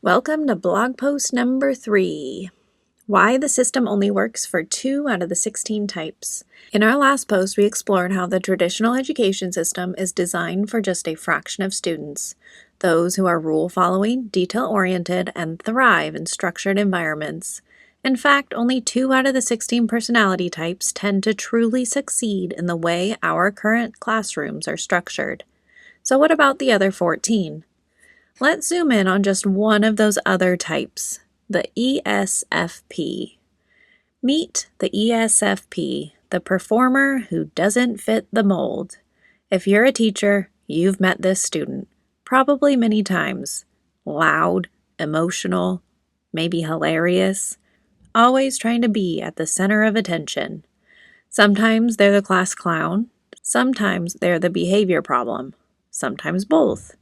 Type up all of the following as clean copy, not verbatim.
Welcome to blog post number 3, Why the System Only Works for 2 out of the 16 Types. In our last post, we explored how the traditional education system is designed for just a fraction of students, those who are rule-following, detail-oriented, and thrive in structured environments. In fact, only 2 out of the 16 personality types tend to truly succeed in the way our current classrooms are structured. So what about the other 14? Let's zoom in on just one of those other types, the ESFP. Meet the ESFP, the performer who doesn't fit the mold. If you're a teacher, you've met this student, probably many times. Loud, emotional, maybe hilarious, always trying to be at the center of attention. Sometimes they're the class clown, sometimes they're the behavior problem, sometimes both.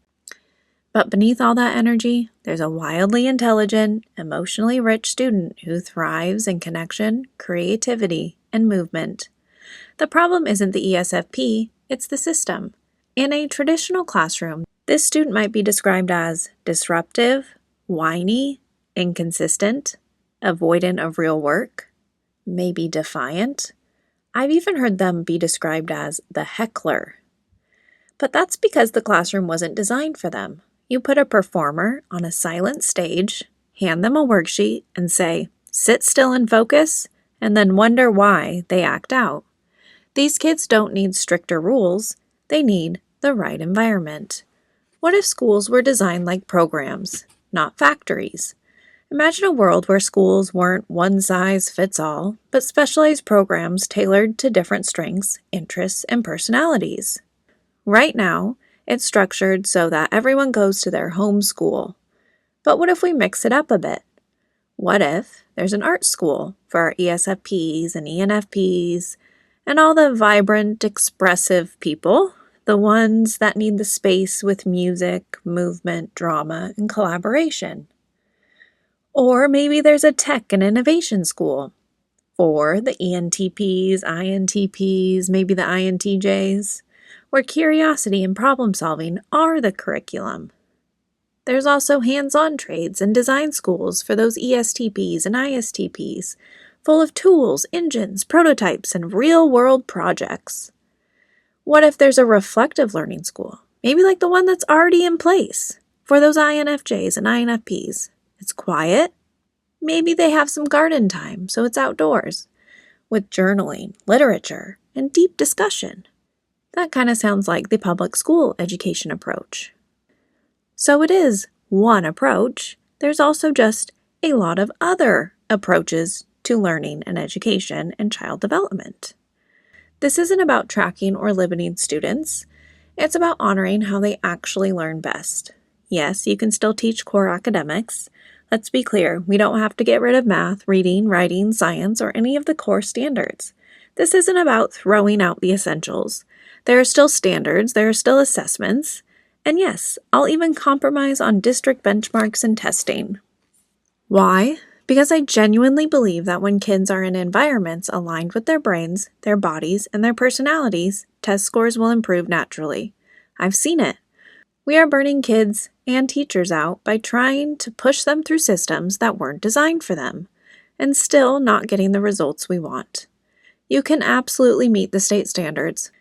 But beneath all that energy, there's a wildly intelligent, emotionally rich student who thrives in connection, creativity, and movement. The problem isn't the ESFP, it's the system. In a traditional classroom, this student might be described as disruptive, whiny, inconsistent, avoidant of real work, maybe defiant. I've even heard them be described as the heckler. But that's because the classroom wasn't designed for them. You put a performer on a silent stage, hand them a worksheet, and say, sit still and focus, and then wonder why they act out. These kids don't need stricter rules, they need the right environment. What if schools were designed like programs, not factories? Imagine a world where schools weren't one size fits all, but specialized programs tailored to different strengths, interests, and personalities. Right now, it's structured so that everyone goes to their home school. But what if we mix it up a bit? What if there's an art school for our ESFPs and ENFPs and all the vibrant, expressive people, the ones that need the space with music, movement, drama, and collaboration? Or maybe there's a tech and innovation school for the ENTPs, INTPs, maybe the INTJs, where curiosity and problem-solving are the curriculum. There's also hands-on trades and design schools for those ESTPs and ISTPs, full of tools, engines, prototypes, and real-world projects. What if there's a reflective learning school, maybe like the one that's already in place, for those INFJs and INFPs? It's quiet. Maybe they have some garden time, so it's outdoors, with journaling, literature, and deep discussion. That kind of sounds like the public school education approach. So it is one approach. There's also just a lot of other approaches to learning and education and child development. This isn't about tracking or limiting students. It's about honoring how they actually learn best. Yes, you can still teach core academics. Let's be clear, we don't have to get rid of math, reading, writing, science, or any of the core standards. This isn't about throwing out the essentials. There are still standards, there are still assessments, and yes, I'll even compromise on district benchmarks and testing. Why? Because I genuinely believe that when kids are in environments aligned with their brains, their bodies, and their personalities, test scores will improve naturally. I've seen it. We are burning kids and teachers out by trying to push them through systems that weren't designed for them, and still not getting the results we want. You can absolutely meet the state standards,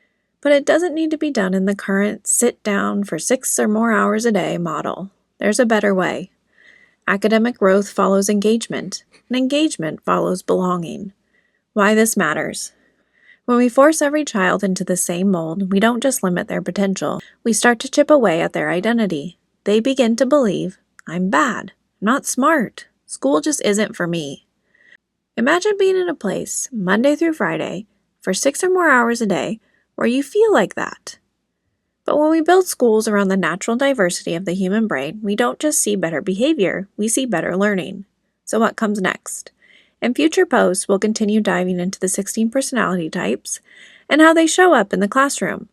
but it doesn't need to be done in the current sit down for 6 or more hours a day model. There's a better way. Academic growth follows engagement, and engagement follows belonging. Why this matters. When we force every child into the same mold, we don't just limit their potential, we start to chip away at their identity. They begin to believe, I'm bad, I'm not smart, school just isn't for me. Imagine being in a place, Monday through Friday, for 6 or more hours a day, where you feel like that. But when we build schools around the natural diversity of the human brain, we don't just see better behavior, we see better learning. So what comes next? In future posts, we'll continue diving into the 16 personality types and how they show up in the classroom.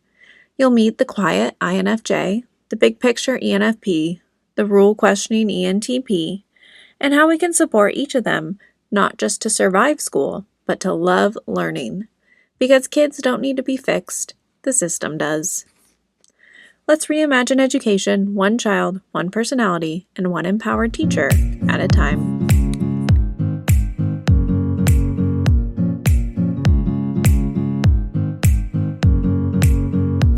You'll meet the quiet INFJ, the big picture ENFP, the rule questioning ENTP, and how we can support each of them, not just to survive school, but to love learning. Because kids don't need to be fixed, the system does. Let's reimagine education, one child, one personality, and one empowered teacher at a time.